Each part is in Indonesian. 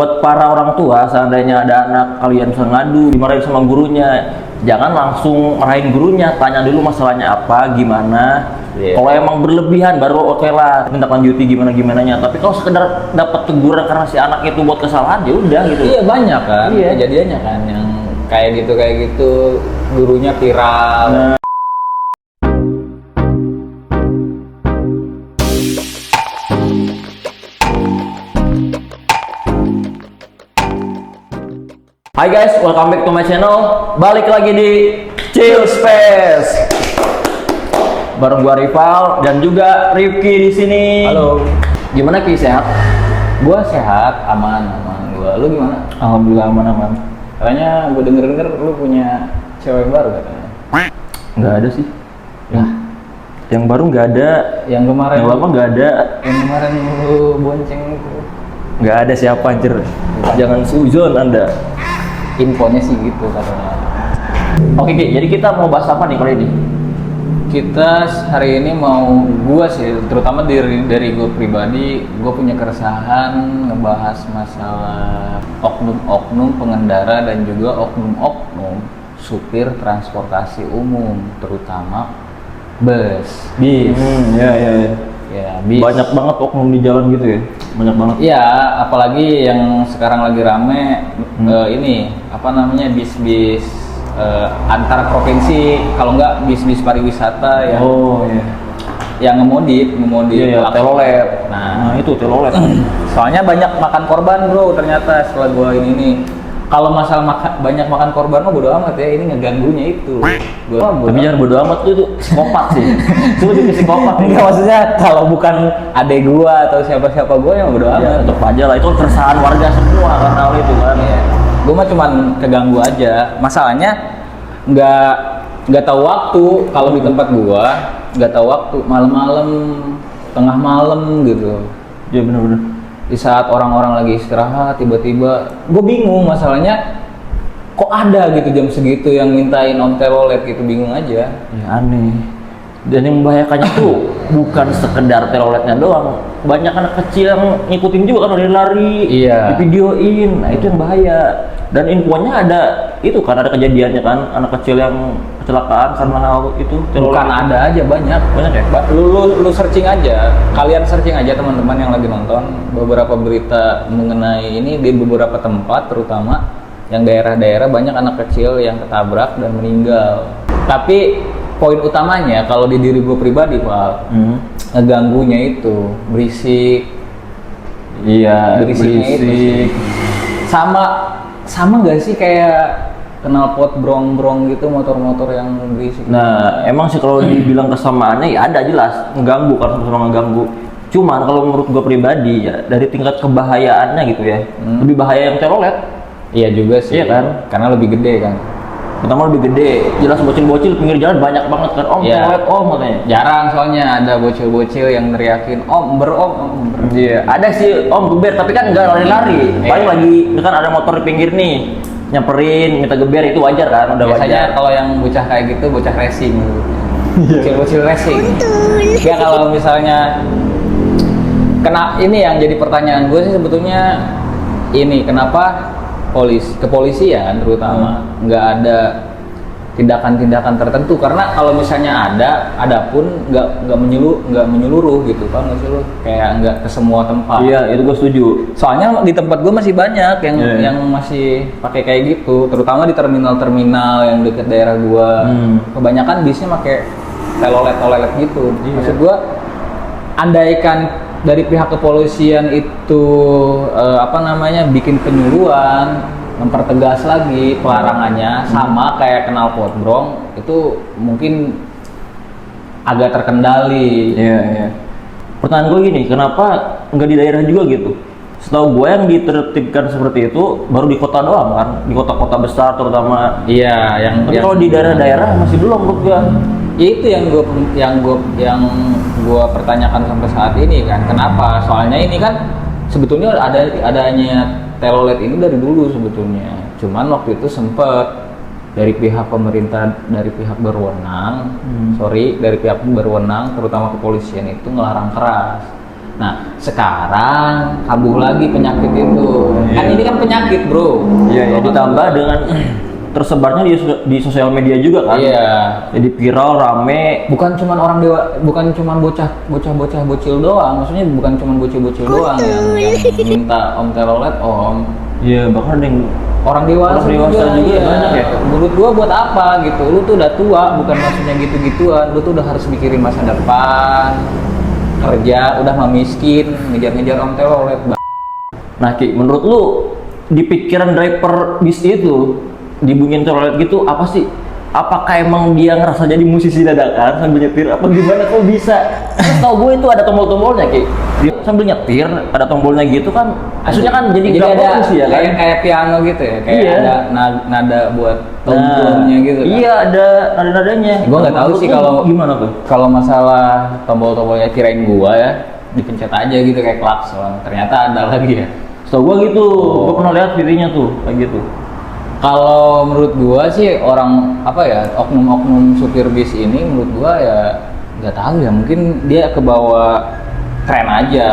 Buat para orang tua, seandainya ada anak kalian bisa ngadu, dimarahin sama gurunya, jangan langsung marahin gurunya, tanya dulu masalahnya apa, gimana. Kalau emang berlebihan baru oke lah, tindak lanjuti gimana-gimananya. Tapi kalau sekedar dapat teguran karena si anak itu buat kesalahan, ya udah gitu. Iya banyak kan, Iya. kejadiannya kan yang kayak gitu gurunya viral. Hai guys, welcome back to my channel. Balik lagi di Chill Space. Bareng gua Rival dan juga Rifki di sini. Halo. Gimana Ki, sehat? Gua sehat, aman. Gua, lu gimana? Alhamdulillah aman-aman. Katanya gua denger lu punya cewek baru katanya. Nggak ada sih. Yang baru nggak ada. Yang kemarin. Yang lama nggak ada. Yang kemarin lu bonceng itu. Nggak ada siapa anjir. Jangan suzon Anda. Infonya sih gitu katanya. Oke Ki, jadi kita mau bahas apa nih kali ini? Kita hari ini mau, gua sih terutama dari gue pribadi, gue punya keresahan ngebahas masalah oknum-oknum pengendara dan juga oknum-oknum supir transportasi umum, terutama bis. Ya. Ya, bis. Banyak banget oknum di jalan gitu ya? Banyak banget. Iya, apalagi yang sekarang lagi rame ini apa namanya bis-bis antar provinsi, kalau enggak bis-bis pariwisata ya. Oh iya. Yang ngemodit Iya, telolet. Nah, itu telolet. soalnya banyak makan korban bro ternyata setelah gua ini. Kalau masalah banyak makan korban mah bodo amat ya, ini ngeganggunya itu. Tapi jangan bodo amat itu psikopat sih. Itu lebih ke psikopat. Enggak, maksudnya kalau bukan adek gua atau siapa-siapa gua yang bodo amat. Ya, tetap aja lah, itu keresahan warga semua kan hal itu kan. Iya. Gue mah cuman keganggu aja. Masalahnya nggak tahu waktu. Kalau di tempat gua nggak tahu waktu, malam-malam, tengah malam gitu. Iya benar-benar. Di saat orang-orang lagi istirahat, tiba-tiba gue bingung masalahnya. Kok ada gitu jam segitu yang mintain on telolet gitu, bingung aja. Ya aneh. Dan yang membahayakannya tuh bukan sekedar teloletnya doang, banyak anak kecil yang ngikutin juga kan, lari-lari, Iya. divideoin. Nah itu yang bahaya. Dan infonya ada itu kan, ada kejadiannya kan, anak kecil yang kecelakaan karena hal itu telolet. Bukan ada aja, banyak ya. Lu searching aja, kalian searching aja teman-teman yang lagi nonton beberapa berita mengenai ini di beberapa tempat, terutama yang daerah-daerah banyak anak kecil yang ketabrak dan meninggal. Tapi poin utamanya kalau di diri gue pribadi Pak, ngeganggunya itu berisik. Iya, Berisiknya berisik. itu sama nggak sih kayak knalpot brong-brong gitu, motor-motor yang berisik. Nah, emang sih kalau dibilang kesamaannya ya ada jelas, mengganggu kan, sama-sama mengganggu. Cuman kalau menurut gue pribadi ya dari tingkat kebahayaannya gitu ya, lebih bahaya yang telolet. Iya juga sih. Iya kan? Karena lebih gede kan. Pertama lebih gede, jelas bocil-bocil pinggir jalan banyak banget kan, om Iya. telolet om katanya. Jarang soalnya ada bocil-bocil yang neriakin om ber. Iya, ada sih om geber, tapi kan nggak lari-lari. Iya. Paling lagi, kan ada motor di pinggir nih, nyamperin, minta geber, itu wajar kan, udah Biasanya wajar. kalau yang bocah kayak gitu bocah racing. Bocil-bocil racing. Ya kalau misalnya ini yang jadi pertanyaan gue sih sebetulnya ini, kenapa kepolisian terutama nggak ada tindakan-tindakan tertentu? Karena kalau misalnya ada pun nggak menyeluruh gitu kan, nggak sih lu, kayak nggak ke semua tempat. Iya, itu gue setuju. Soalnya di tempat gue masih banyak yang masih pakai kayak gitu, terutama di terminal-terminal yang dekat daerah gue. Kebanyakan bisnya pakai telolet gitu. Maksud gue, andaikan dari pihak kepolisian itu bikin penyuluhan, mempertegas lagi pelarangannya, sama kayak knalpot brong itu mungkin agak terkendali. Iya. Pertanyaan gue gini, kenapa nggak di daerah juga gitu? Setahu gue yang ditertibkan seperti itu baru di kota doang kan, di kota-kota besar terutama. Iya, Tapi kalau di daerah-daerah masih belum menurut gue. Ya itu yang gue pertanyakan sampai saat ini kan, kenapa? Soalnya ini kan sebetulnya adanya telolet ini dari dulu sebetulnya, cuman waktu itu sempet dari pihak pemerintah, dari pihak berwenang, dari pihak berwenang terutama kepolisian itu ngelarang keras. Nah, sekarang kambuh lagi penyakit itu. Kan ini kan penyakit, Bro. Iya, ditambah dengan tersebarnya di sosial media juga kan. Iya. Jadi viral, rame. Bukan cuma orang dewa, bukan cuma bocah bocil doang. Maksudnya bukan cuma bocil doang yang minta om telolet, om. Iya, bahkan ada yang Orang dewasa juga iya. Banyak ya. Menurut gua buat apa gitu? Lu tuh udah tua, bukan maksudnya gitu-gituan. Lu tuh udah harus mikirin masa depan, kerja, udah mah miskin, ngejar-ngejar om telolet. Nah, Ki, menurut lu di pikiran driver bis itu dibungin telolet gitu apa sih? Apakah emang dia ngerasa jadi musisi dadakan sambil nyetir? Apa gimana kok bisa? Tahu gue itu ada tombol-tombolnya, Ki. Dia sambil nyetir ada tombolnya gitu kan. Maksudnya kan jadi ada musisi ya kan? kayak piano gitu ya, kayak Iya. ada nada buat tombolnya gitu kan. Iya, ada nada-nadanya. Gua nggak tahu sih kalau gimana tuh. Kalau masalah tombol-tombolnya kirain gua ya, dipencet aja gitu kayak klakson. Ternyata ada lagi ya. Setahu gua gitu. Gua pernah lihat videonya tuh kayak gitu. Kalau menurut gua sih orang apa ya, oknum-oknum supir bis ini menurut gua ya nggak tahu ya, mungkin dia kebawa tren aja,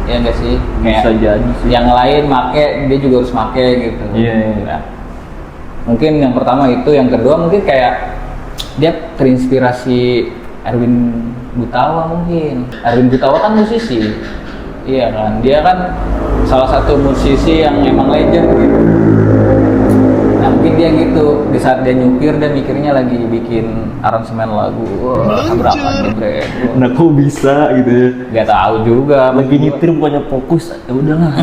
ya nggak sih? Bisa jadi sih. Yang lain make, dia juga harus make gitu. Iya. Nah, mungkin yang pertama itu, yang kedua mungkin kayak dia terinspirasi Erwin Gutawa mungkin. Erwin Gutawa kan musisi, iya kan? Dia kan salah satu musisi yang emang legend gitu. Nah mungkin dia gitu, di saat dia nyupir dia mikirnya lagi bikin aransemen lagu, wah berapa jebret. Nah, kok bisa gitu ya? Gak tahu juga. Lagi nyetir bukannya fokus, ya udahlah.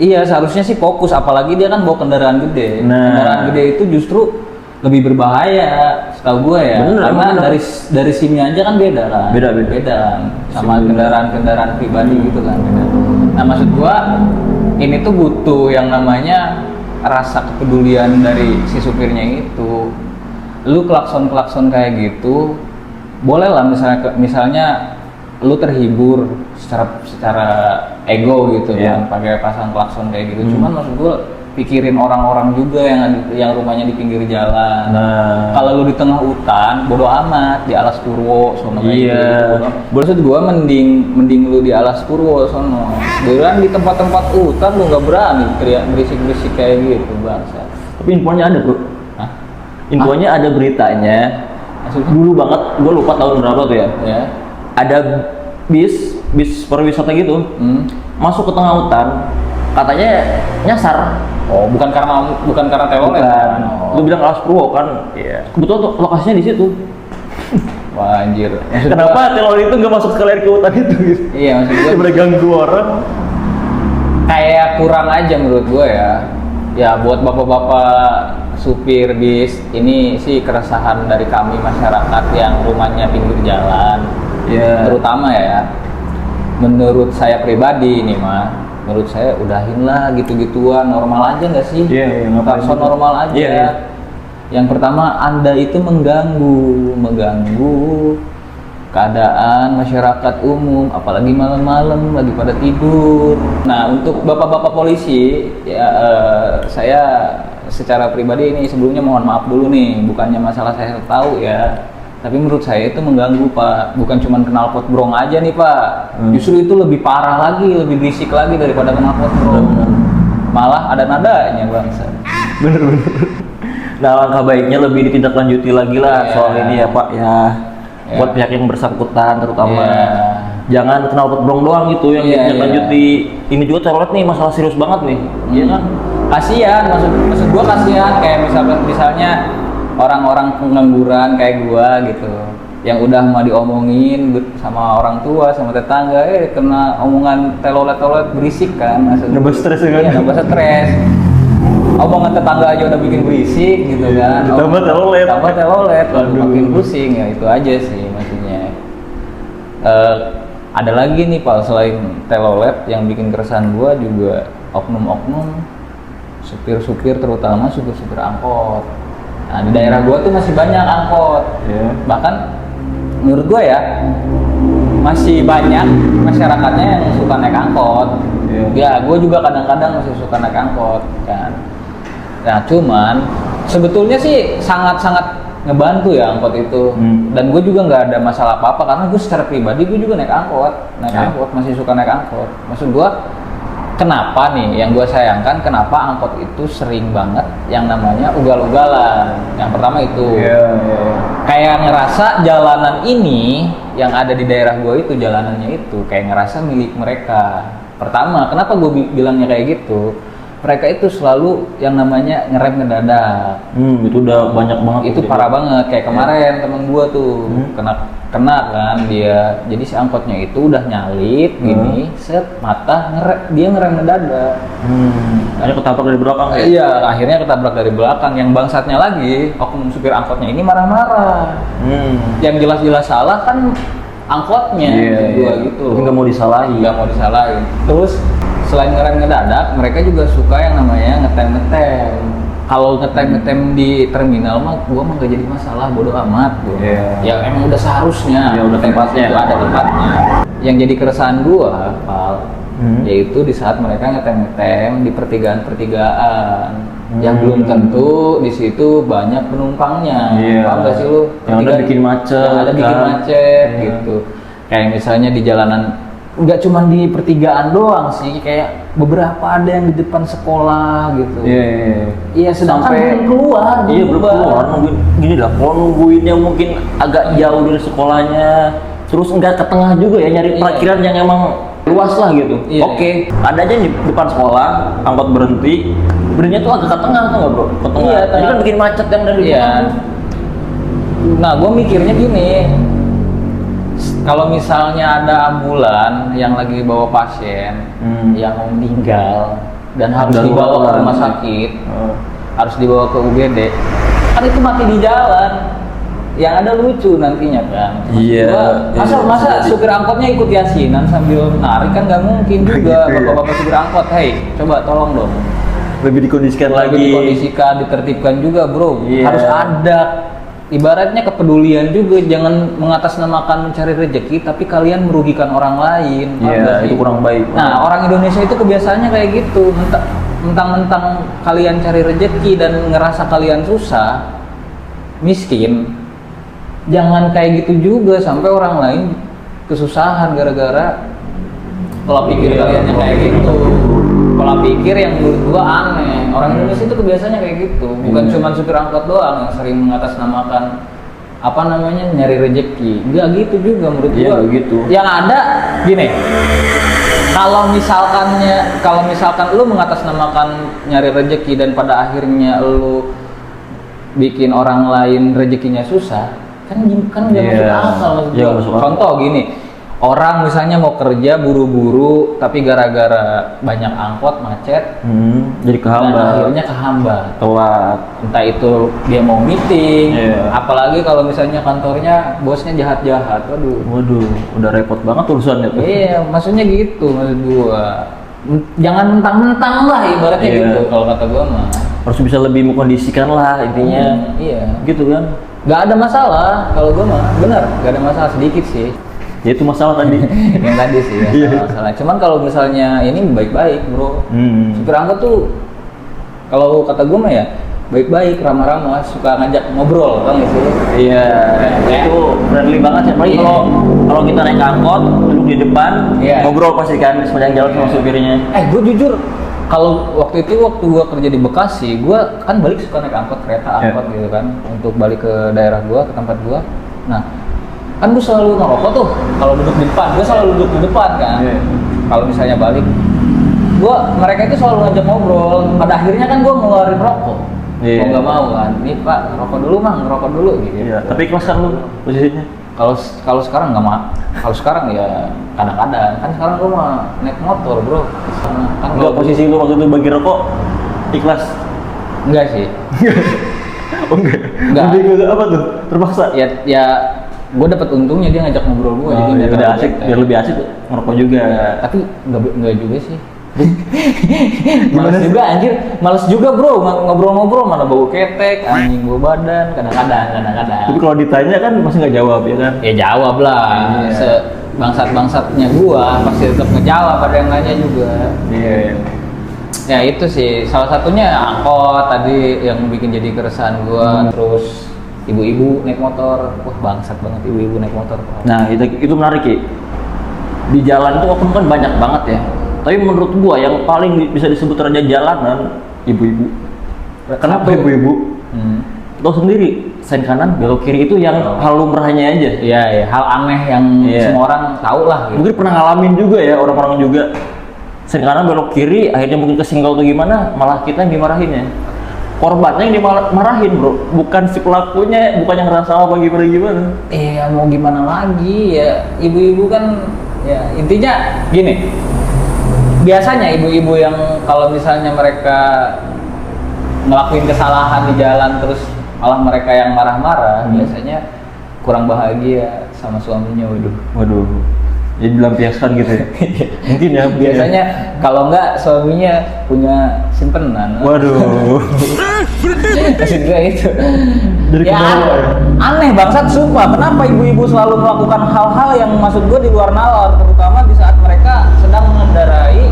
Iya seharusnya sih fokus, apalagi dia kan bawa kendaraan gede. Nah. Kendaraan gede itu justru lebih berbahaya, setahu gue ya. Bener, karena bener. dari SIM-nya aja kan beda kan. Beda. kan. Sama SIM kendaraan pribadi gitu kan. Beda. Nah maksud gue ini tuh butuh yang namanya rasa kepedulian dari si supirnya itu. Lu klakson kayak gitu, boleh lah misalnya lu terhibur secara ego gitu kan, pakai pasang klakson kayak gitu. Cuman maksud gue pikirin orang-orang juga yang rumahnya di pinggir jalan. Nah, Kalau lu di tengah hutan, bodo amat di alas Purwo sono kayak Iya. gitu. Maksud gua mending lu di alas Purwo sono. Beneran di tempat-tempat hutan lu nggak berani teriak berisik-berisik kayak gitu, bangsa. tapi infonya ada, Bro. Hah? Infonya ada beritanya. Maksudnya? Dulu banget, gue lupa tahun berapa tuh ya. Ya. Ada bis pariwisata gitu, masuk ke tengah hutan, katanya nyasar. Oh, bukan karena telolet. Bukan. Oh. Lu bilang alas Purwo kan? Iya. Kebetulan tuh lokasinya di situ. Wah, anjir. Maksud Kenapa telolet itu nggak masuk sekalian ke hutan itu? Gitu? Iya, maksud gua Daripada ganggu orang. kayak kurang aja menurut gue ya. Ya buat bapak-bapak supir bis, ini sih keresahan dari kami masyarakat yang rumahnya pinggir jalan. Iya. Terutama ya, menurut saya pribadi ini mah, menurut saya udahin lah gitu-gituan, normal aja nggak sih? Iya, ngapain Klakson gitu. normal aja. Iya. Yang pertama, Anda itu mengganggu keadaan masyarakat umum, apalagi malam-malam lagi pada tidur. Nah, untuk bapak-bapak polisi, ya saya secara pribadi ini sebelumnya mohon maaf dulu nih, bukannya masalah saya tahu ya, tapi menurut saya itu mengganggu, Pak. Bukan cuma knalpot brong aja nih, Pak. Justru itu lebih parah lagi, lebih berisik lagi daripada knalpot brong. Malah ada nadanya, bangsa. Bener. Nah, langkah baiknya lebih ditindaklanjuti lagi lah Iya. soal ini ya, Pak ya. Buat pihak yang bersangkutan terutama. Iya. Jangan knalpot brong doang gitu yang Iya, ditindaklanjuti. Ini juga telolet nih masalah serius banget nih. Iya kan? Kasihan, maksud gua kasihan kayak misalnya orang-orang pengangguran kayak gua gitu, yang udah mau diomongin sama orang tua, sama tetangga, kena omongan telolet berisik kan, maksudnya Nambah stres ya kan? Iya, nambah stres. Omongan tetangga aja udah bikin berisik gitu kan. Ditambah telolet. Tambah telolet, Aduh. makin pusing ya, itu aja sih maksudnya. Ada lagi nih Pak, selain telolet yang bikin keresahan gua juga oknum-oknum supir-supir, terutama supir-supir angkot. Nah, di daerah gua tuh masih banyak angkot. Iya. Bahkan menurut gua ya masih banyak masyarakatnya yang suka naik angkot. Iya. Ya, gua juga kadang-kadang masih suka naik angkot kan. Nah, cuman sebetulnya sih sangat-sangat ngebantu ya angkot itu. Dan gue juga nggak ada masalah apa-apa karena gue secara pribadi gue juga naik angkot, masih suka naik angkot. Maksud gue kenapa nih yang gue sayangkan kenapa angkot itu sering banget yang namanya ugal-ugalan. Yang pertama itu kayak ngerasa jalanan ini yang ada di daerah gue itu jalanannya itu kayak ngerasa milik mereka. Pertama, kenapa gue bilangnya kayak gitu? Mereka itu selalu yang namanya ngerem ngedadak. Itu udah banyak banget. Itu parah banget. Kayak kemarin temen gue tuh kena kan dia. Jadi si angkotnya itu udah nyalip gini, set mata dia ngerem ngedadak. Akhirnya ketabrak dari belakang. Iya, akhirnya ketabrak dari belakang. Yang bangsatnya lagi, oknum supir angkotnya ini marah-marah. Yang jelas-jelas salah kan angkotnya, gitu. Tapi nggak mau disalahin. Terus selain ngerem ngedadak, mereka juga suka yang namanya ngetem. Kalau ngetem di terminal mah, gua mah gak jadi masalah, bodo amat gua. Ya emang udah seharusnya. Ya udah tempatnya. Ada tempatnya. Yang jadi keresahan gua, Pal, yaitu di saat mereka ngetem di pertigaan. Yang belum tentu di situ banyak penumpangnya. Paham gak sih lu? Yang ada bikin macet. Gitu. Kayak misalnya di jalanan nggak cuma di pertigaan doang sih, kayak beberapa ada yang di depan sekolah gitu. Iya, sedangkan belum keluar. Belum keluar. Nungguin gini lah, kalau nungguinnya mungkin agak jauh dari sekolahnya, terus nggak ke tengah juga ya, nyari parkiran yang emang luas lah gitu. Oke, ada aja di depan sekolah, angkot berhentinya tuh agak ke tengah tuh nggak bro? Ke tengah. Jadi kan bikin macet yang dari depan. Nah, gue mikirnya gini. Kalau misalnya ada ambulan yang lagi bawa pasien yang mau meninggal dan harus dibawa ke rumah sakit, harus dibawa ke UGD, kan itu mati di jalan. Yang ada lucu nantinya kan. Masa supir angkotnya ikut yasinan sambil narik kan nggak mungkin juga. Bapak-bapak supir angkot, hey, coba tolong dong. Lebih dikondisikan lagi. Ditertibkan juga bro. Harus ada. Ibaratnya kepedulian juga, jangan mengatasnamakan mencari rezeki tapi kalian merugikan orang lain. Itu kurang baik. Nah, orang Indonesia itu kebiasaannya kayak gitu. Mentang-mentang kalian cari rezeki dan ngerasa kalian susah, miskin, jangan kayak gitu juga sampai orang lain kesusahan gara-gara pola pikir kaliannya kayak gitu. Pola pikir yang menurut gua aneh. Orang Indonesia itu kebiasaannya kayak gitu. Bukan cuma supir angkot doang yang sering mengatasnamakan nyari rezeki. Enggak gitu juga menurut gua. Gitu. Yang ada gini. Kalau misalkan lu mengatasnamakan nyari rezeki dan pada akhirnya lu bikin orang lain rezekinya susah, kan nggak masuk akal. Contoh gini. Orang misalnya mau kerja buru-buru tapi gara-gara banyak angkot macet jadi kehambat. Dan akhirnya kehambat, telat. Entah itu dia mau meeting, apalagi kalau misalnya kantornya bosnya jahat-jahat. Waduh, udah repot banget urusannya tuh. Iya, maksudnya gitu maksud gua. Jangan mentang-mentang lah ibaratnya gitu kalau kata gua mah. Harus bisa lebih mengkondisikan lah intinya. Gitu kan. Gak ada masalah kalau gua mah, bener, gak ada masalah sedikit sih. Ya itu masalah tadi. Yang tadi sih masalah. Cuman kalau misalnya ini baik-baik bro. Supir angkot tuh kalau kata gue mah ya baik-baik, ramah-ramah, suka ngajak ngobrol, tau gak sih? Iya. Itu friendly banget ya. Apalagi kalau kita naik angkot duduk di depan, ngobrol pasti kan sepanjang jalan sama supirnya. Gue jujur kalau waktu gue kerja di Bekasi, gue kan balik suka naik angkot, kereta angkot gitu kan, untuk balik ke daerah gue, ke tempat gue. Nah, kan gue selalu ngerokok tuh kalau duduk di depan, gue selalu duduk di depan kan. Kalau misalnya balik, mereka itu selalu ngajak ngobrol. Pada akhirnya kan gue ngeluarin rokok. Mau nggak mau kan, nih Pak ngerokok dulu gitu. Tapi kelas kan lu posisinya? Kalau sekarang nggak mah. Kalau sekarang ya kadang-kadang. Kan sekarang gue mah naik motor bro. Kan enggak, posisi lu waktu itu bagi rokok ikhlas? Enggak sih. Oh enggak. Lebih ke apa tuh? Terpaksa? Ya gue dapat untungnya dia ngajak ngobrol gue, jadi udah asik, biar lebih asik ngerokok juga. Tapi nggak juga sih. Males juga bro ngobrol-ngobrol, mana bau ketek, anjing bau badan, kadang-kadang. Tapi kalau ditanya kan pasti nggak jawab ya kan? Ya jawab lah. Bangsat-bangsatnya gua pasti tetap ngejawab, ada yang nanya juga. Ya itu sih salah satunya angkot tadi yang bikin jadi keresahan gua. Terus ibu-ibu naik motor, wah bangsat banget ibu-ibu naik motor. Nah itu menarik Ki. Di jalan itu oknum kan banyak banget ya. Tapi menurut gua yang paling bisa disebut raja jalanan ibu-ibu. Kenapa ibu-ibu? Tahu sendiri, sen kanan belok kiri itu yang hal lumrahnya aja. Iya, ya, hal aneh yang semua orang tahu lah. Gitu. Mungkin pernah ngalamin juga ya orang-orang juga. Sen kanan belok kiri, akhirnya mungkin kesenggol atau gimana, malah kita yang dimarahin ya. Korbannya yang dimarahin bro, bukan si pelakunya, bukan yang ngerasa apa gimana. Iya, mau gimana lagi ya, ibu-ibu kan ya intinya gini. Biasanya ibu-ibu yang kalau misalnya mereka ngelakuin kesalahan di jalan terus malah mereka yang marah-marah, biasanya kurang bahagia sama suaminya. Waduh. Jadi dilampiaskan gitu ya. Mungkin ya. Biasanya kalau enggak suaminya punya simpenan. Waduh. Maksud gue itu. Dari ya, ya. Aneh bangsat sumpah. Kenapa ibu-ibu selalu melakukan hal-hal yang maksud gue di luar nalar, terutama di saat mereka sedang mengendarai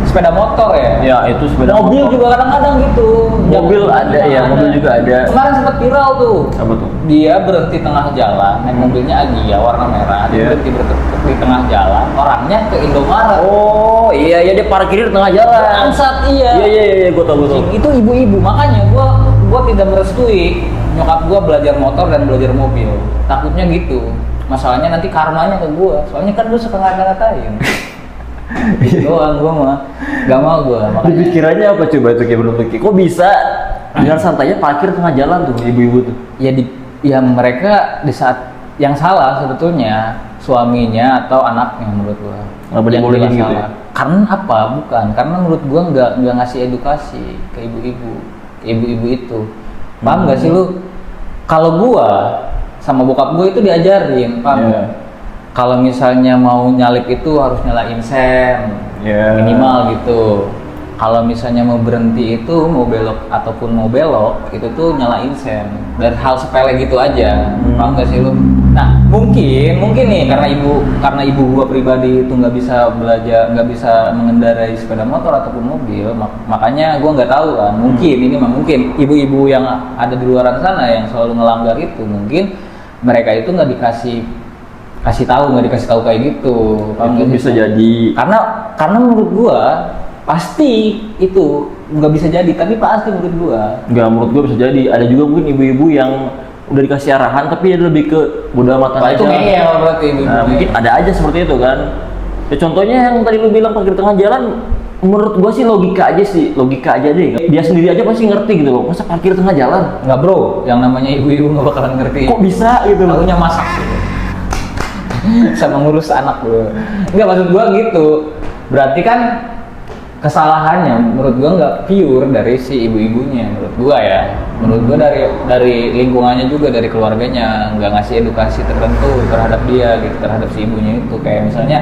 sepeda motor ya. Ya, itu sepeda mobil motor. juga kadang-kadang gitu. Mobil ada ya, mobil juga ada. Kemarin sempat viral tuh. Apa tuh? Dia berhenti tengah jalan, naik mobilnya Agya warna merah. Dia berhenti di tengah jalan, orangnya ke Indomaret. Oh, iya dia parkir di tengah jalan. Bangsat iya. Iya, gua tahu. Itu ibu-ibu, makanya gua tidak merestui nyokap gua belajar motor dan belajar mobil. Takutnya gitu. Masalahnya nanti karmanya ke gua. Soalnya kan gua suka ngata-ngatain. Doang gua mah gak mau gua makanya. Pikirannya apa coba itu kayak belum pikir kok bisa dengan santainya parkir tengah jalan tuh ibu-ibu tuh Ya mereka di saat yang salah sebetulnya suaminya atau anaknya menurut gua. Kenapa dia bolehin gitu ya? Karena apa? Bukan karena menurut gua nggak ngasih edukasi ke ibu-ibu itu. Paham nggak sih lu? Kalau gua sama bokap gua itu diajarin, paham nggak? Kalau misalnya mau nyalip itu harus nyalain sen minimal gitu. Kalau misalnya mau berhenti itu mau belok ataupun mau belok itu tuh nyalain sen. Dan hal sepele gitu aja. Paham gak sih lu? Nah mungkin nih karena ibu gua pribadi itu nggak bisa belajar, nggak bisa mengendarai sepeda motor ataupun mobil, makanya gua nggak tahu kan. Mungkin ibu-ibu yang ada di luar sana yang selalu ngelanggar itu mungkin mereka itu nggak dikasih tahu kayak gitu. Itu bisa jadi karena menurut gua pasti itu nggak bisa jadi, tapi pasti menurut gua bisa jadi. Ada juga mungkin ibu-ibu yang udah dikasih arahan tapi dia lebih ke bodo amatan aja. Itu ngeyel berarti ibu. Nah, mungkin ada aja seperti itu kan. Ya, contohnya yang tadi lu bilang parkir tengah jalan, menurut gua sih logika aja deh. Dia sendiri aja pasti ngerti gitu loh. Masa parkir tengah jalan? Nggak bro, yang namanya ibu-ibu nggak bakalan ngerti. Kok bisa gitu loh? Tahunya masak gitu. Sama ngurus anak bro. Nggak, maksud gua gitu. Berarti kan kesalahannya menurut gua nggak pure dari si ibu-ibunya menurut gua ya. Menurut gua dari lingkungannya juga, dari keluarganya nggak ngasih edukasi tertentu terhadap dia gitu, terhadap si ibunya itu. Kayak misalnya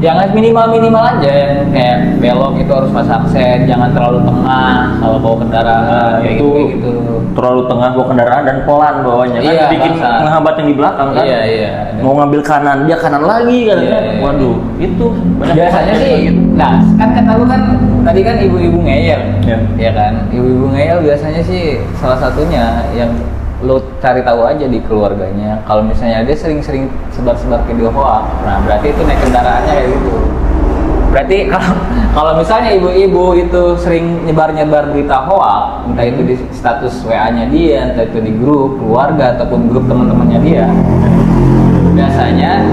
jangan minimal aja, yang kayak belok itu harus pasang sen, jangan terlalu tengah kalau bawa kendaraan. Kayak gitu. Terlalu tengah bawa kendaraan dan pelan bawanya kan, bikin menghambat yang di belakang kan. Iya. Mau ngambil kanan dia kanan lagi kan. Waduh, itu banyak biasanya sih gitu. Nah kan kata lu kan tadi kan ibu-ibu ngeyel ya kan, ibu-ibu ngeyel biasanya sih salah satunya yang lo cari tahu aja di keluarganya. Kalau misalnya dia sering-sering sebar-sebar video hoax, nah berarti itu naik kendaraannya kayak gitu. Berarti kalau misalnya ibu-ibu itu sering nyebar-nyebar berita hoax, entah itu di status WA-nya dia, entah itu di grup keluarga ataupun grup teman-temannya dia, biasanya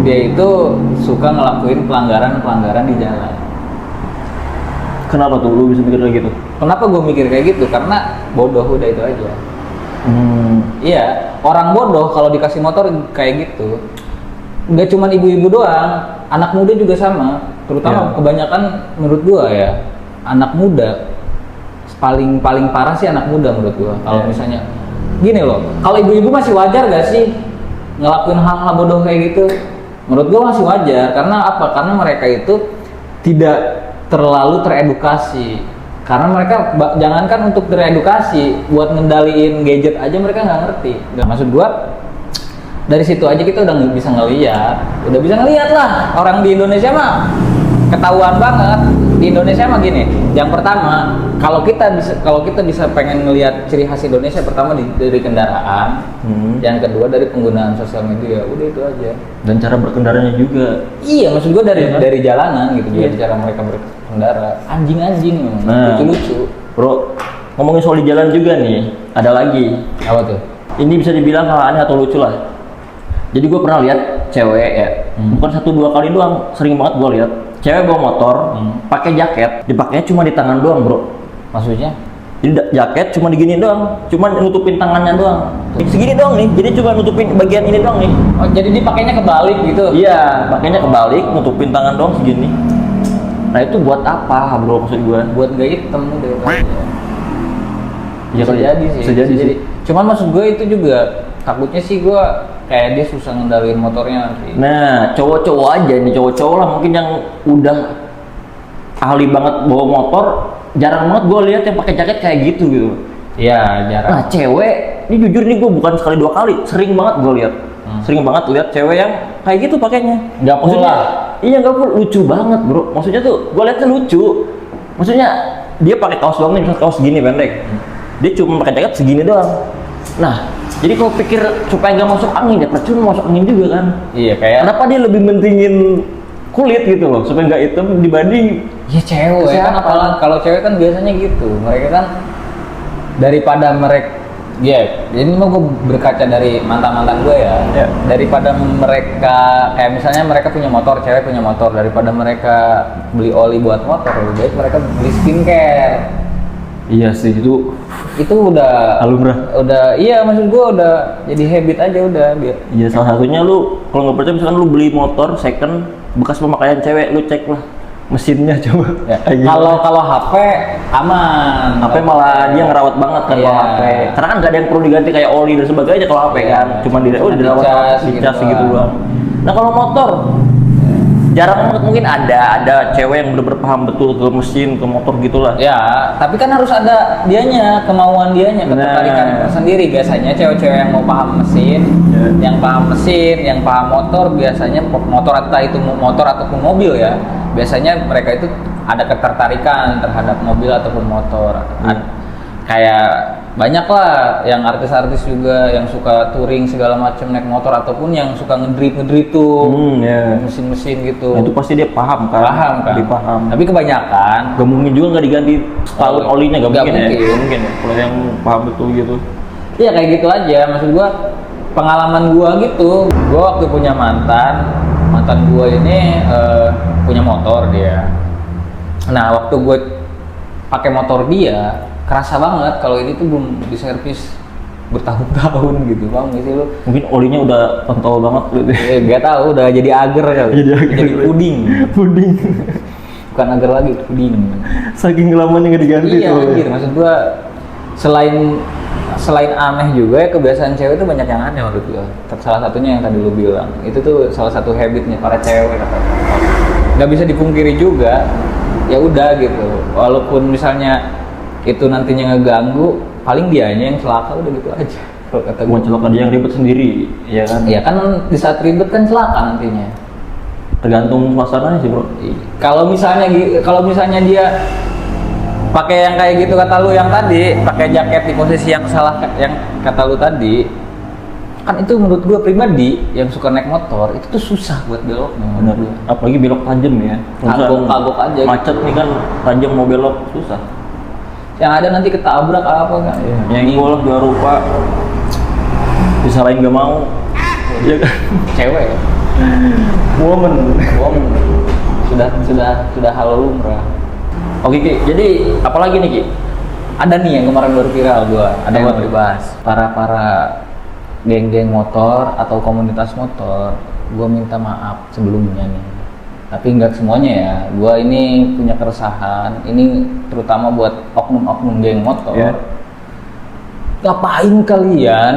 dia itu suka ngelakuin pelanggaran di jalan. Kenapa tuh lu bisa mikir kayak gitu? Kenapa gue mikir kayak gitu? Karena bodoh, udah itu aja. Iya, orang bodoh kalau dikasih motor kayak gitu, nggak cuma ibu-ibu doang, anak muda juga sama. Terutama kebanyakan menurut gua ya, anak muda paling parah sih anak muda menurut gua. Kalau misalnya gini loh, kalau ibu-ibu masih wajar gak sih ngelakuin hal-hal bodoh kayak gitu? Menurut gua masih wajar. Karena apa? Karena mereka itu tidak terlalu teredukasi. Karena mereka jangankan untuk teredukasi, buat ngendaliin gadget aja mereka nggak ngerti. Maksud gua dari situ aja kita udah bisa ngeliat lah orang di Indonesia mah ketahuan banget di Indonesia mah gini. Yang pertama, kalau kita bisa pengen ngelihat ciri khas Indonesia, pertama dari kendaraan, yang kedua dari penggunaan sosial media, udah itu aja. Dan cara berkendaranya juga. Iya, maksud gua dari jalanan gitu, juga cara mereka berkendara. Anjing-anjing, lucu-lucu. Bro, ngomongin soal di jalan juga nih, ada lagi. Apa tuh? Ini bisa dibilang hal aneh atau lucu lah. Jadi gue pernah lihat cewek ya, bukan 1-2 kali doang, sering banget gue lihat cewek bawa motor, pakai jaket, dipakainya cuma di tangan doang, bro. Maksudnya? Jadi jaket cuma digini doang, cuma nutupin tangannya doang. Segini doang nih, jadi cuma nutupin bagian ini doang nih. Oh, jadi dipakainya kebalik gitu? Iya, pakainya kebalik, nutupin tangan doang segini. Nah itu buat apa, bro, maksud gue? Buat gak hitam udah. Ya, bisa jadi sih. Bisa jadi sih. Cuman maksud gue itu juga takutnya sih gue kayak dia susah ngendaliin motornya nanti. Nah, cowok-cowok aja nih, cowok-cowok lah mungkin yang udah ahli banget bawa motor, jarang banget gue lihat yang pakai jaket kayak gitu. Iya, jarang. Nah, cewek, ini jujur nih gue bukan sekali 2 kali, sering banget gue lihat. Sering banget lihat cewek yang kayak gitu pakainya. Nggak Maksudnya, pula. iya nggak pula, lucu banget, bro. Maksudnya tuh, gue liatnya lucu. Maksudnya dia pakai kaos doang nih, misalnya kaos segini pendek. Dia cuma pakai jaket segini doang. Nah, jadi kalau pikir supaya nggak masuk angin ya percuma masuk angin juga kan. Iya, kayak Kenapa dia lebih mentingin kulit gitu loh supaya nggak hitam dibanding ya cewek kan, kesehatan. apalagi kalau cewek kan biasanya gitu. Mereka kan daripada mereka jadi mau gue berkaca dari mantan gue ya. Daripada mereka kayak misalnya mereka punya motor, cewek punya motor, daripada mereka beli oli buat motor, lebih baik mereka beli skincare. Iya sih itu udah alumrah. Udah iya, maksud gua udah jadi habit aja udah biar. Iya, salah satunya lu kalau nggak percaya misalkan lu beli motor second bekas pemakaian cewek, lu cek lah mesinnya coba. Ya. Kayak Kalau HP aman. HP malah dia ngerawat banget kan kalau Iya. HP. Karena kan nggak ada yang perlu diganti kayak oli dan sebagainya kalau HP kan. Cuma dirawat, dicas gitu doang. Nah kalau motor jarang banget, mungkin ada cewek yang bener-bener paham betul ke mesin, ke motor gitulah. Ya, tapi kan harus ada dianya, kemauan dianya, ketertarikan sendiri. Biasanya cewek-cewek yang mau paham mesin, yang paham mesin, yang paham motor, biasanya motor, entah itu motor ataupun mobil ya. Biasanya mereka itu ada ketertarikan terhadap mobil ataupun motor. Kayak banyak lah yang artis-artis juga yang suka touring segala macam naik motor, ataupun yang suka ngedrip tuh mesin-mesin gitu. Nah, itu pasti dia paham kan? Paham kan? Dipaham. Tapi kebanyakan Gak mungkin juga nggak diganti setahun olinya, gak mungkin ya? mungkin. Gak mungkin ya, kalau yang paham betul gitu. Iya kayak gitu aja, maksud gua pengalaman gua gitu. Gua waktu punya mantan gua ini punya motor dia. Nah waktu gua pakai motor dia, kerasa banget kalau ini tuh belum diservis bertahun-tahun gitu, paham gak sih lu? Mungkin olinya udah pentol banget gitu. Gak tahu, udah jadi agar kali. Jadi puding. Puding. Bukan agar lagi, puding. Saking lamanya nggak diganti Iya, tuh. anjir, maksud gua selain aneh juga ya, kebiasaan cewek itu banyak yang aneh menurut gua. Salah satunya yang tadi lu bilang, itu tuh salah satu habitnya para cewek katanya. Nggak bisa dipungkiri juga, ya udah gitu. Walaupun misalnya itu nantinya ngeganggu, paling dianya yang celaka, udah gitu aja. Kalau kata gua, Bukan celaka, dia yang ribet sendiri, ya kan? ya kan di saat ribet kan celaka nantinya. Tergantung suasananya sih bro. Kalau misalnya dia pakai yang kayak gitu kata lu yang tadi, pakai jaket di posisi yang salah yang kata lu tadi, kan itu menurut gua pribadi yang suka naik motor itu tuh susah buat beloknya. Benar. Apalagi belok tajam ya. Kagok aja. Macet nih kan, tajam mau belok susah. Yang ada nanti ketabrak apa kan? Yang golok dua rupa, disalahin gak mau. Iya kan? Cewek ya. Woman. Sudah hal lumrah. Oke Ki, jadi apalagi nih Ki? Ada nih yang kemarin baru viral gua, ada buat dibahas. Para geng-geng motor atau komunitas motor, gua minta maaf sebelumnya nih. Tapi nggak semuanya ya, gua ini punya keresahan, ini terutama buat oknum-oknum geng motor. Ngapain kalian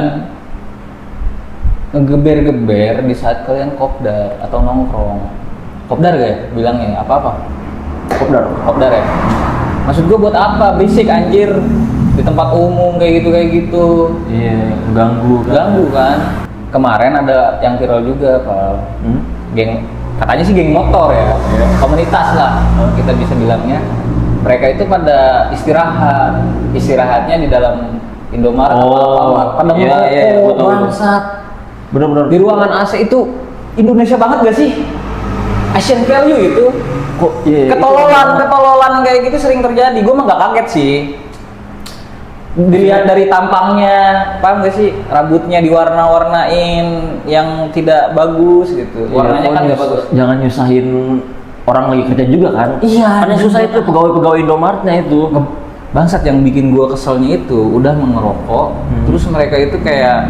ngegeber-geber di saat kalian kopdar atau nongkrong? Kopdar gak ya bilangnya? Apa-apa? Kopdar ya? Maksud gua buat apa? Berisik anjir di tempat umum kayak gitu. Iya, ganggu kan. Kemarin ada yang viral juga, Pak. Geng katanya sih geng motor ya, komunitas lah kita bisa bilangnya. Mereka itu pada istirahatnya di dalam Indomaret pada ngerokok, bangsat. Bener-bener Di ruangan AC itu Indonesia banget gak sih? Asian value itu. kok Ketololan kayak gitu sering terjadi. Gue mah gak kaget sih. Dilihat dari tampangnya, paham gak sih? Rambutnya diwarna-warnain yang tidak bagus gitu. Warnanya kan gak bagus. Jangan nyusahin orang lagi kerja juga kan? Iya. Kan yang susah itu pegawai-pegawai Indomaretnya itu. Bangsat, yang bikin gue keselnya itu udah mengerokok, terus mereka itu kayak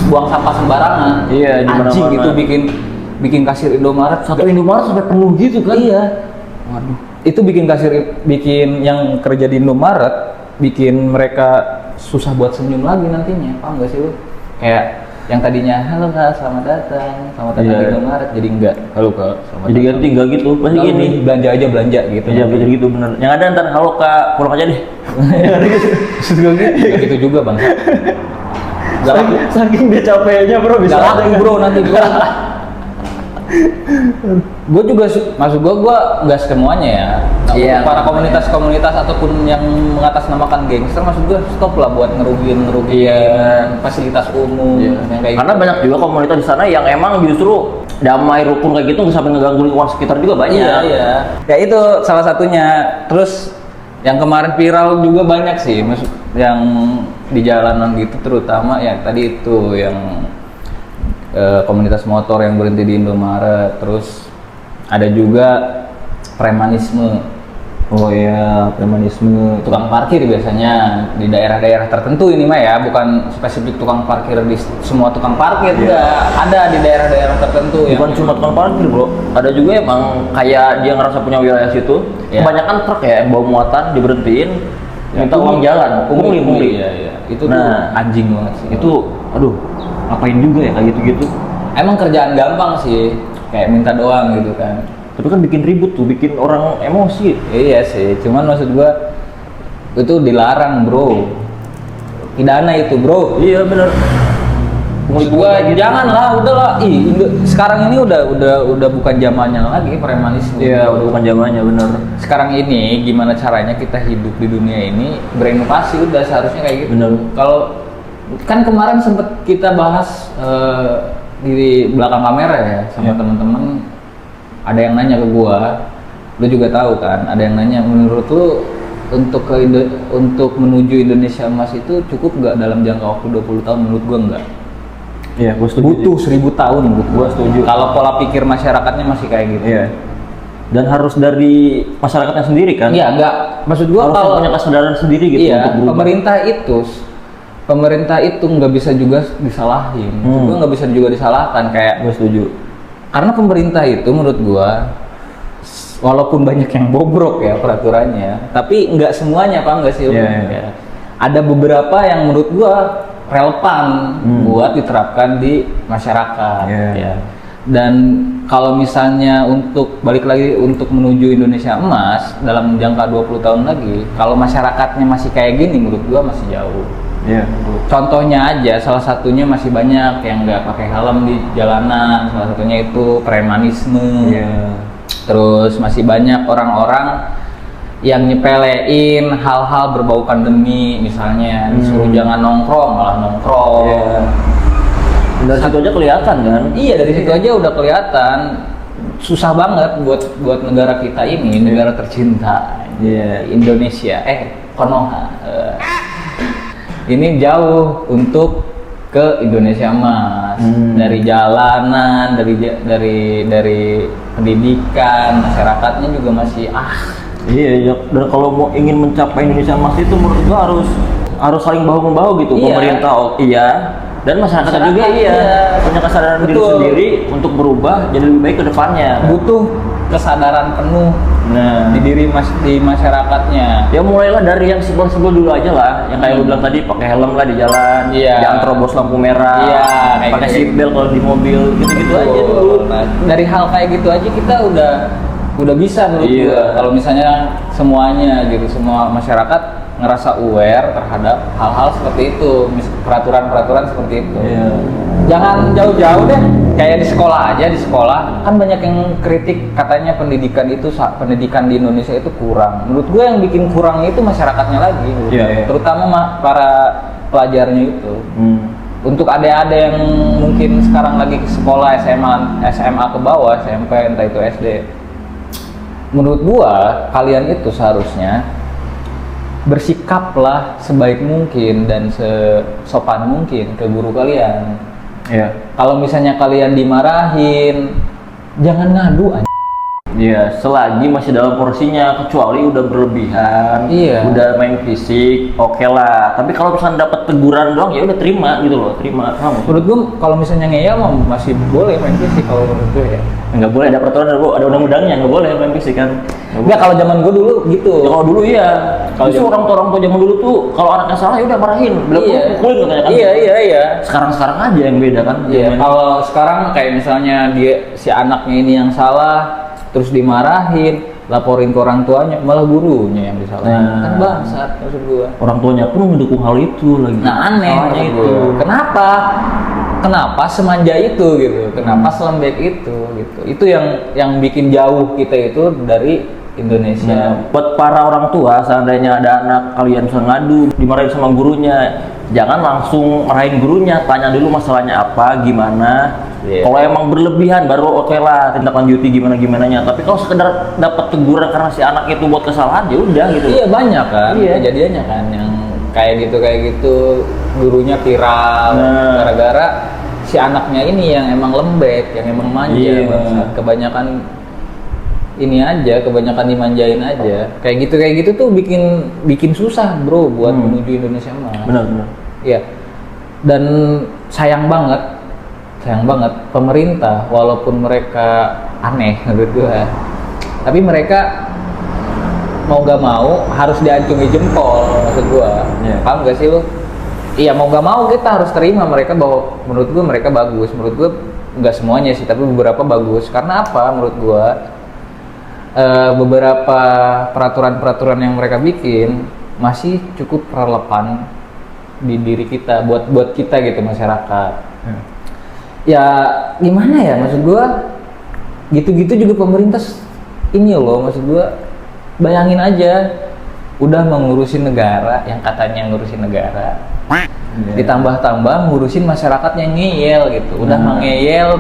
buang sampah sembarangan. Iya, di anjing mana-mana. itu bikin kasir Indomaret Satu Indomaret sampai penuh gitu kan? Iya. Waduh. Itu bikin yang kerja di Indomaret, bikin mereka susah buat senyum lagi nantinya. Paham gak sih lu? Kayak yang tadinya halo Kak, selamat datang di Indomaret, jadi enggak halo Kak, selamat Jadi datang. ganti enggak gitu. Pasti Lalu gini. belanja gitu. Iya, belajar gitu bener. Yang ada ntar halo Kak, pulang aja deh. Maksud gue gitu juga bang. Saking dia capeknya bro, bisa Gak laku bro nanti gue. Gue juga maksud gue nggak semuanya ya. Nah, Iya. untuk para komunitas-komunitas ataupun yang mengatasnamakan gangster, maksud gue stop lah buat ngerugiin fasilitas umum yang kayak Karena banyak juga komunitas di sana yang emang justru damai rukun kayak gitu nggak sampai ngeganggu lingkungan sekitar juga banyak. Iya. Ya itu salah satunya. Terus yang kemarin viral juga banyak sih, maksud yang di jalanan gitu, terutama ya tadi itu yang komunitas motor yang berhenti di Indomaret. Terus ada juga premanisme. Oh iya, premanisme. Tukang parkir biasanya di daerah-daerah tertentu ini mah ya, bukan spesifik tukang parkir di semua tukang parkir, enggak. Ada di daerah-daerah tertentu Bukan cuma tukang parkir bro, ada juga emang kayak dia ngerasa punya wilayah situ. Iya. Kebanyakan truk ya yang bawa muatan diberhentiin, minta uang jalan, pungli. Iya. Itu Nah, tuh anjing banget sih. Itu, aduh, ngapain juga ya kayak gitu-gitu. Emang kerjaan gampang sih, kayak minta doang gitu kan. Tapi kan bikin ribut tuh, bikin orang emosi. Iya sih, cuman maksud gua itu dilarang bro, pidana itu bro. Iya bener. Maksud gua janganlah, udahlah. Sekarang ini udah bukan zamannya lagi premanisme. Iya, udah bukan zamannya bener. Sekarang ini gimana caranya kita hidup di dunia ini berinovasi, udah seharusnya kayak gitu. Bener. Kalau kan kemarin sempet kita bahas di belakang kamera ya sama teman-teman, ada yang nanya ke gua, lu juga tahu kan, ada yang nanya, menurut lu untuk menuju Indonesia emas itu cukup nggak dalam jangka waktu 20 tahun? Menurut gua enggak. Iya, gua setuju. Butuh 1000 tahun menurut gua. Setuju. Kalau pola pikir masyarakatnya masih kayak gitu. Iya. Dan harus dari masyarakatnya sendiri kan? Iya, enggak. Maksud gua Harus kalau punya kesadaran sendiri gitu iya, untuk berubah. pemerintah itu nggak bisa juga disalahin. Maksud gua nggak bisa juga disalahkan kayak. Gua setuju. Karena pemerintah itu menurut gua walaupun banyak yang bobrok ya peraturannya, tapi nggak semuanya, paham nggak sih? Iya. Ada beberapa yang menurut gua relevan buat diterapkan di masyarakat. Iya. Ya. Dan kalau misalnya untuk balik lagi untuk menuju Indonesia emas dalam jangka 20 tahun lagi, kalau masyarakatnya masih kayak gini menurut gua masih jauh. Iya. Contohnya aja, salah satunya masih banyak yang nggak pakai helm di jalanan, salah satunya itu premanisme. Iya. Terus masih banyak orang-orang yang nyepelein hal-hal berbau pandemi, misalnya disuruh jangan nongkrong malah nongkrong. Iya. Dari situ aja kelihatan kan? Iya, dari situ aja udah kelihatan. Susah banget buat negara kita ini, negara tercinta. Iya. Indonesia, Konoha. Ini jauh untuk ke Indonesia emas. Dari jalanan, dari pendidikan, masyarakatnya juga masih Iya, dan kalau mau ingin mencapai Indonesia emas itu menurut gua harus saling bahu membahu gitu. Iya. Pemerintah iya, dan masyarakat juga iya. punya kesadaran diri Betul. sendiri untuk berubah jadi lebih baik ke depannya. Butuh kesadaran penuh Nah, di masyarakatnya. ya mulailah dari yang simpel-simpel dulu aja lah, yang kayak lu bilang tadi, pakai helm lah di jalan, Iya. jangan terobos lampu merah, Iya, kayak pakai gitu. seatbelt kalau di mobil, gitu-gitu aja dulu. Nah, dari hal kayak gitu aja kita udah bisa menurut Iya. gua. Kalau misalnya semuanya gitu, semua masyarakat ngerasa aware terhadap hal-hal seperti itu, peraturan-peraturan seperti itu. Jangan jauh-jauh deh, kayak di sekolah aja, di sekolah kan banyak yang kritik katanya pendidikan di Indonesia itu kurang. Menurut gue yang bikin kurang itu masyarakatnya lagi, terutama para pelajarnya itu. Untuk adik-adik yang mungkin sekarang lagi ke sekolah SMA ke bawah, SMP, entah itu SD, menurut gua kalian itu seharusnya bersikaplah sebaik mungkin dan sesopan mungkin ke guru kalian. Kalau misalnya kalian dimarahin, jangan ngadu aja. Selagi masih dalam porsinya, kecuali udah berlebihan, udah main fisik, oke lah. Tapi kalau misalnya dapat teguran doang, ya udah terima gitu loh, terima. Menurut gue kalau misalnya ngeyel masih boleh main fisik kalau menurut gue ya. Nggak boleh, ada peraturan, ada undang-undangnya, nggak boleh main fisik kan. Nggak, kalau zaman gue dulu gitu. Ya, kalau dulu iya. Kalau orang tua zaman dulu tuh, kalau anaknya salah ya udah marahin, pukulin katanya kan. Iya. Sekarang aja yang beda kan. Kalau sekarang kayak misalnya si anaknya ini yang salah, terus dimarahin, laporin ke orang tuanya, malah gurunya yang disalahin. Kan bangsat maksud gua. Orang tuanya pun mendukung hal itu lagi. Nah, aneh itu. Kenapa semanja itu gitu? Kenapa selembek itu gitu? Itu yang bikin jauh kita itu dari Indonesia. Buat para orang tua, seandainya ada anak kalian bisa ngadu, dimarahin sama gurunya, jangan langsung marahin gurunya, tanya dulu masalahnya apa, gimana. Kalau emang berlebihan baru oke lah, tindak lanjuti gimana-gimananya. Tapi kalau sekedar dapat teguran karena si anak itu buat kesalahan, ya udah gitu. Iya, banyak kan kejadiannya kan yang kayak gitu gurunya viral gara-gara si anaknya ini yang emang lembek, yang emang manja. Kebanyakan dimanjain aja. Kayak gitu tuh bikin susah, bro, buat menuju Indonesia mah. Benar. Iya. Dan sayang banget pemerintah, walaupun mereka aneh menurut gua, tapi mereka mau gak mau harus diacungi jempol maksud gua. Paham gak sih lu? Iya, mau gak mau kita harus terima mereka, bahwa menurut gua mereka bagus. Menurut gua nggak semuanya sih, tapi beberapa bagus. Karena apa? Menurut gua beberapa peraturan yang mereka bikin masih cukup relevan di diri kita, buat kita gitu, masyarakat. Ya gimana ya, maksud gua gitu-gitu juga pemerintah ini loh, maksud gua bayangin aja udah mengurusin negara, yang katanya ngurusin negara, ditambah-tambah ngurusin masyarakat yang ngeyel gitu, udah mengeyel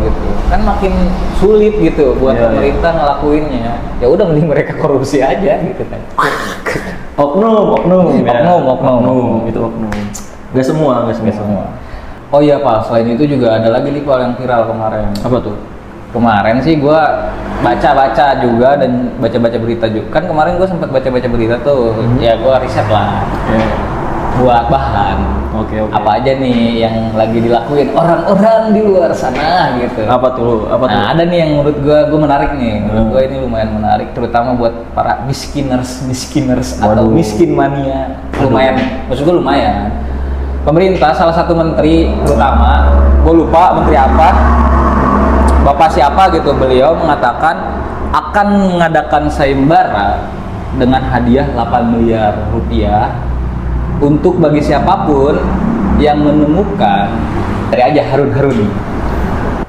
gitu kan, makin sulit gitu buat pemerintah ngelakuinnya. Ya udah, mending mereka korupsi aja gitu kan. Oknum. Itu oknum. Gak semua. Oh iya Pak, selain itu juga ada lagi nih Pak yang viral kemarin. Apa tuh? Kemarin sih gue baca juga dan baca berita juga. Kan kemarin gue sempat baca berita tuh. Ya gue riset lah. Buat bahan. Oke. Apa aja nih yang lagi dilakuin orang-orang di luar sana gitu. Apa tuh? Nah, ada nih yang menurut gue menarik nih. Menurut gue ini lumayan menarik, terutama buat para miskiners atau miskin mania. Maksud gue lumayan. Pemerintah, salah satu menteri terutama, gue lupa menteri apa, bapak siapa gitu, beliau mengatakan akan mengadakan sayembara dengan hadiah 8 miliar rupiah untuk bagi siapapun yang menemukan, dari aja Harun.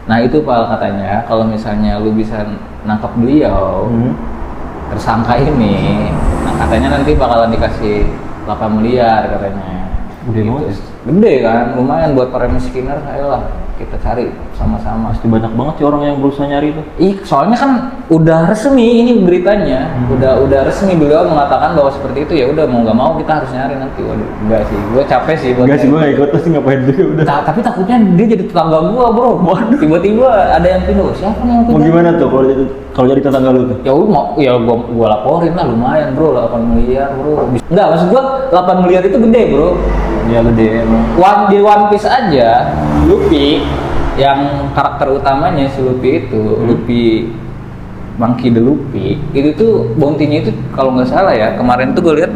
Nah itu Pak, katanya kalau misalnya lu bisa nangkap beliau, tersangka ini, nah katanya nanti bakalan dikasih 8 miliar katanya. Gede kan, lumayan buat para miskiner. Ayolah kita cari sama-sama. Pasti banyak banget sih orang yang berusaha nyari itu. Soalnya kan udah resmi ini beritanya, udah resmi beliau mengatakan bahwa seperti itu. Ya udah, mau nggak mau kita harus nyari nanti. Waduh, enggak sih, gue capek sih. Enggak sih, gue nggak ikut, pasti ngapain juga udah. Tapi takutnya dia jadi tetangga gue, bro. Waduh, tiba-tiba ada yang pindah. Siapa nih yang pindah? Mau gimana tuh kalau jadi tetangga lu tuh? Ya gue laporin lah, lumayan bro, 8 miliar bro. Enggak, maksud gue 8 miliar itu gede bro. Ya gede emang. Di One Piece aja, Luffy yang karakter utamanya si Luffy itu, Luffy Monkey the Luffy, itu tuh bounty-nya itu kalau nggak salah ya, kemarin tuh gue lihat,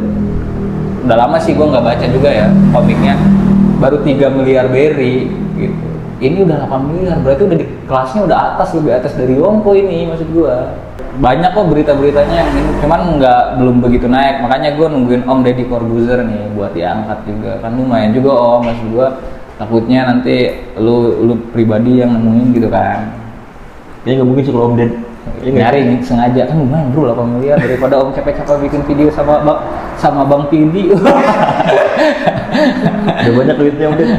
udah lama sih gue nggak baca juga ya komiknya, baru 3 miliar berry gitu. Ini udah 8 miliar, berarti udah di kelasnya udah lebih atas dari Yonko ini, maksud gue. banyak kok berita-beritanya yang ini, cuman belum begitu naik. Makanya gue nungguin Om Deddy Corbuzier nih buat diangkat juga. Kan lumayan juga Om, maksud gue takutnya nanti lu pribadi yang nemuin gitu kan. Kayaknya nggak mungkin sih kalau Om Deddy Nyari nih sengaja kan lumayan bro 8 miliar daripada Om capek-capek bikin video sama Bang Pidi. Udah banyak duitnya Om Deddy.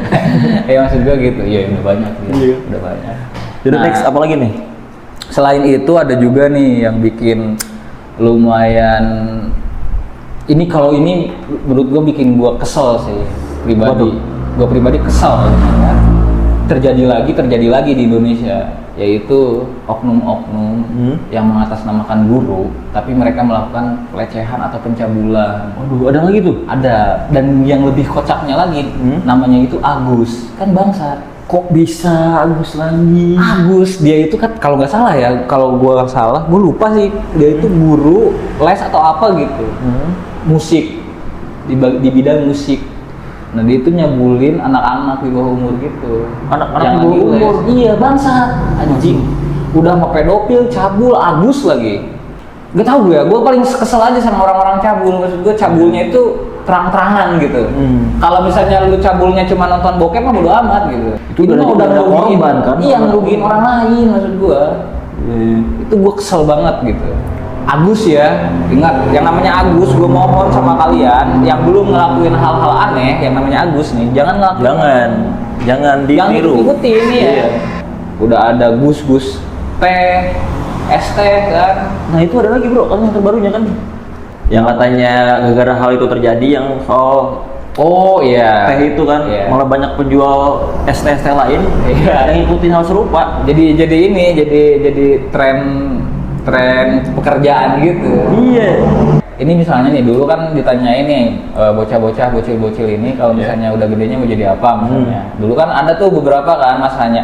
Ya maksud gue gitu, iya udah banyak gitu. Iya. Udah banyak. Jadi next apa lagi nih? Selain itu ada juga nih yang bikin lumayan, ini kalau ini menurut gue bikin gue kesel sih pribadi. Gue pribadi kesel ya. Terjadi lagi di Indonesia, yaitu oknum-oknum yang mengatasnamakan guru tapi mereka melakukan pelecehan atau pencabulan. Waduh, ada lagi tuh? Ada, dan yang lebih kocaknya lagi namanya itu Agus, kan bangsat. Kok bisa Agus lagi? Agus, dia itu kan kalau nggak salah ya, kalau gue salah, gue lupa sih, dia itu guru les atau apa gitu, musik di bidang musik. Nah dia itu nyabulin anak-anak di bawah umur gitu. Anak-anak yang di bawah lagi les. umur? Iya bangsat, anjing. Udah sama pedofil, cabul, Agus lagi. Gak tau ya, gue paling kesel aja sama orang-orang cabul. Maksud gue cabulnya itu terang-terangan gitu. Kalau misalnya lu cabulnya cuma nonton bokep mah bodo amat gitu. Itu udah ngerugiin korban kan? Iya, ngerugiin orang lain maksud gue. Itu gue kesel banget gitu. Agus ya, ingat yang namanya Agus, gue mohon sama kalian yang belum ngelakuin hal-hal aneh yang namanya Agus nih, jangan ngelakuin. Jangan ditiru. Ikuti ini ya. Udah ada Gus T, ST kan. Nah itu ada lagi bro, kan yang terbarunya kan, yang katanya gara-gara hal itu terjadi yang soal teh itu kan, malah banyak penjual ST lain yang ngikutin hal serupa. Jadi tren pekerjaan gitu. Iya. Ini misalnya nih, dulu kan ditanyain nih bocah-bocah, bocil-bocil ini kalau misalnya udah gedenya mau jadi apa misalnya. Dulu kan ada tuh beberapa kan masanya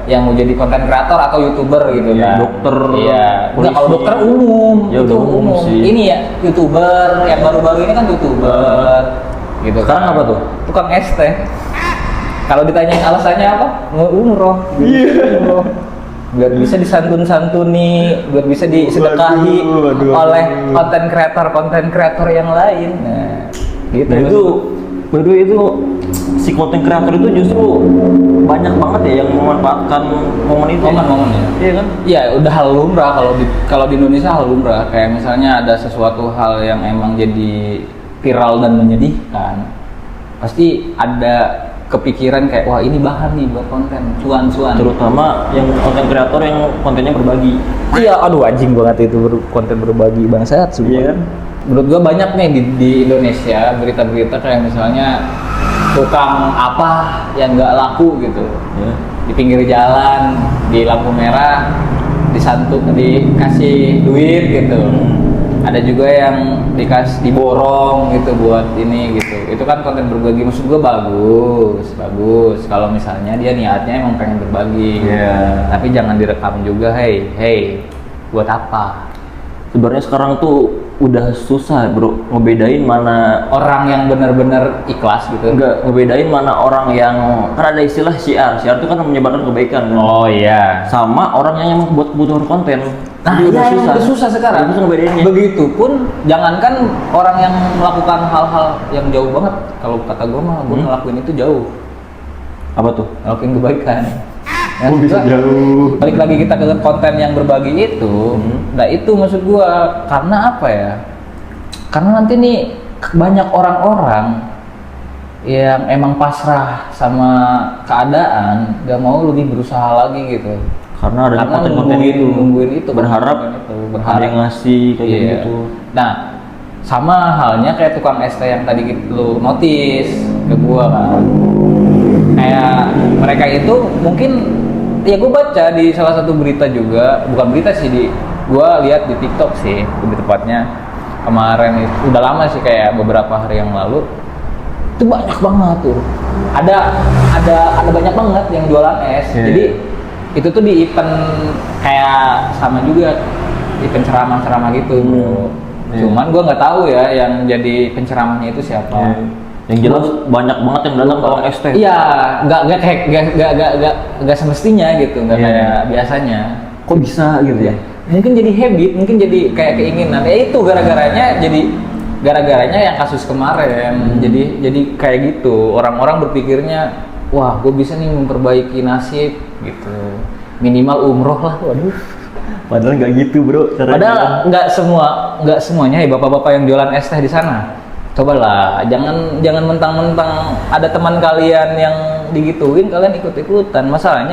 yang mau jadi konten kreator atau YouTuber gitu kan. Dokter. Iya. Enggak, kalau dokter umum. Ya udah umum sih. Ini ya YouTuber, yang baru-baru ini kan YouTuber. Gitu. Sekarang apa tuh? Tukang es teh. Kalau ditanyain alasannya apa? Mau umroh. Iya. Biar bisa disantuni, biar bisa disedekahi oleh konten kreator yang lain. Nah, gitu. Nah, itu si konten kreator itu justru banyak banget ya yang memanfaatkan momen itu. Momen-momennya. Iya kan? Iya, udah hal lumrah kalau di Indonesia hal lumrah. Kayak misalnya ada sesuatu hal yang emang jadi viral dan menyedihkan, pasti ada kepikiran kayak wah ini bahan nih buat konten cuan-cuan, terutama yang konten kreator yang kontennya berbagi. Iya, aduh anjing banget itu konten berbagi bangsat semua. Iya kan? Menurut gua banyak nih di Indonesia berita-berita kayak misalnya tukang apa yang nggak laku gitu, di pinggir jalan di lampu merah dikasih duit gitu. Ada juga yang diborong gitu buat ini gitu. Itu kan konten berbagi, maksud gue bagus. Kalau misalnya dia niatnya emang pengen berbagi. Tapi jangan direkam juga, hey, buat apa? Sebenarnya sekarang tuh udah susah bro ngebedain mana orang yang benar-benar ikhlas gitu. Enggak, ngebedain mana orang yang, kan ada istilah syiar itu kan menyebarkan kebaikan kan. Oh iya. Sama orang yang emang buat kebutuhan konten. Nah, udah susah sekarang. Itu ngebedainnya. Begitupun jangankan orang yang melakukan hal-hal yang jauh banget. Kalau kata gue mah, gue ngelakuin itu jauh. Apa tuh? Ngelakuin kebaikan. Ya, bisa jauh. Balik lagi kita ke konten yang berbagi itu. Nah itu maksud gue, karena apa ya? Karena nanti nih banyak orang-orang yang emang pasrah sama keadaan, gak mau lebih berusaha lagi gitu. Karena ada konten-konten nungguin itu berharap ada yang ngasih kayak gitu. Nah sama halnya kayak tukang ST yang tadi lu notice ke gua kan, kayak mereka itu mungkin ya gua baca di salah satu berita juga, bukan berita sih, gua lihat di TikTok sih lebih tepatnya kemarin itu, udah lama sih kayak beberapa hari yang lalu, itu banyak banget tuh, ada banyak banget yang jualan es. Jadi itu tuh di event kayak sama juga event ceramah gitu bro. Cuman gue nggak tahu ya yang jadi penceramahnya itu siapa. Yang jelas banyak banget yang datang ke ST. Iya, nggak semestinya gitu, nggak kayak biasanya. Kok bisa gitu ya? mungkin jadi habit, mungkin jadi kayak keinginan. Itu gara-garanya yang kasus kemarin. Jadi kayak gitu. Orang-orang berpikirnya, wah, gue bisa nih memperbaiki nasib gitu. Minimal umroh lah, waduh. Padahal nggak gitu bro. Padahal nggak semuanya ya bapak-bapak yang jualan es teh di sana. Cobalah, jangan mentang-mentang ada teman kalian yang digituin kalian ikut-ikutan. Masalahnya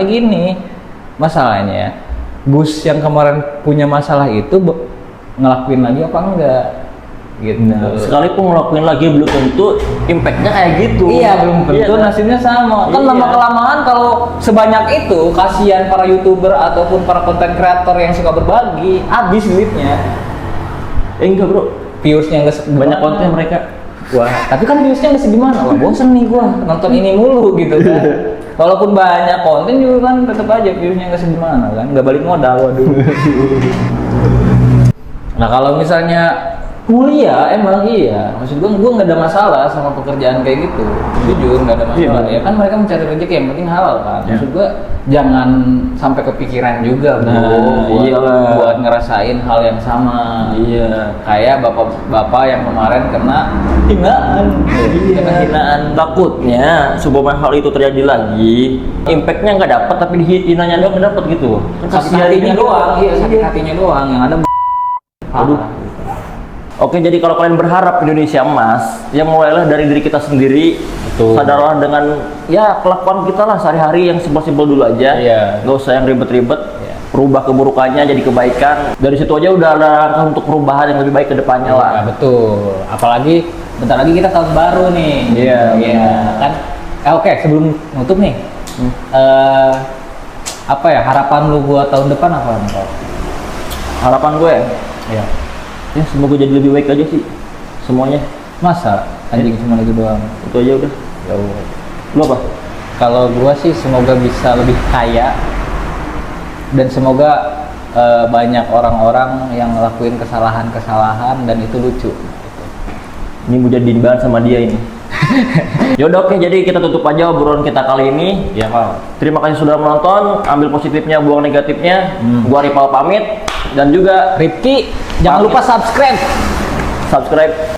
bus yang kemarin punya masalah itu ngelakuin lagi apa enggak gitu. Sekalipun ngelakuin lagi belum tentu impactnya kayak gitu. Iya, belum tentu nasibnya sama. Kan lama-kelamaan kalau sebanyak itu, kasihan para YouTuber ataupun para konten kreator yang suka berbagi, habis duitnya. Enggak bro, Views-nya nggak banyak konten mereka. Wah, tapi kan views-nya nggak segimana. Wah, bosen nih gua nonton ini mulu gitu kan. Walaupun banyak konten juga kan tetap aja views-nya nggak segimana kan, nggak balik modal. Waduh. Nah, kalau misalnya kuliah emang iya, maksud gua nggak ada masalah sama pekerjaan kayak gitu, jujur nggak ada masalah. Ya kan mereka mencari rezeki, yang penting halal kan. Maksud gua jangan sampai kepikiran juga buat ngerasain hal yang sama. Iya. Kayak bapak-bapak yang kemarin kena hinaan. Kena hinaan. Takutnya supaya hal itu terjadi lagi, impactnya nggak dapat tapi hinanya doang dapat gitu. Sakit hatinya doang, sakit hatinya doang yang ada. Aduh. Oke, jadi kalau kalian berharap Indonesia emas, ya mulailah dari diri kita sendiri. Betul. Sadarlah dengan ya kelakuan kita lah sehari-hari yang simpel-simpel dulu aja. Iya. Nggak usah yang ribet-ribet. Iya. Rubah keburukannya jadi kebaikan. Dari situ aja udah ada langkah untuk perubahan yang lebih baik ke depannya lah. Ya, betul. Apalagi bentar lagi kita tahun baru nih. Iya. Iya kan. Oke, sebelum nutup nih. Apa ya harapan lu buat tahun depan apa nih, Pak? Harapan gue Iya. ya semoga jadi lebih baik aja sih semuanya. Masa anjing cuma itu doang? Itu aja udah. Ya udah. Lu apa? Kalau gua sih semoga bisa lebih kaya dan semoga banyak orang-orang yang ngelakuin kesalahan-kesalahan dan itu lucu. Ini mau jadi bahan sama dia ini. Yaudah oke, jadi kita tutup aja obrolan kita kali ini. Ya Pak. Terima kasih sudah menonton. Ambil positifnya, buang negatifnya. Gua Ripal pamit dan juga Rifki, jangan lupa subscribe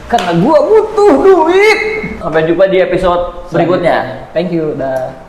karena gua butuh duit. Sampai jumpa di episode berikutnya. Thank you. Dah.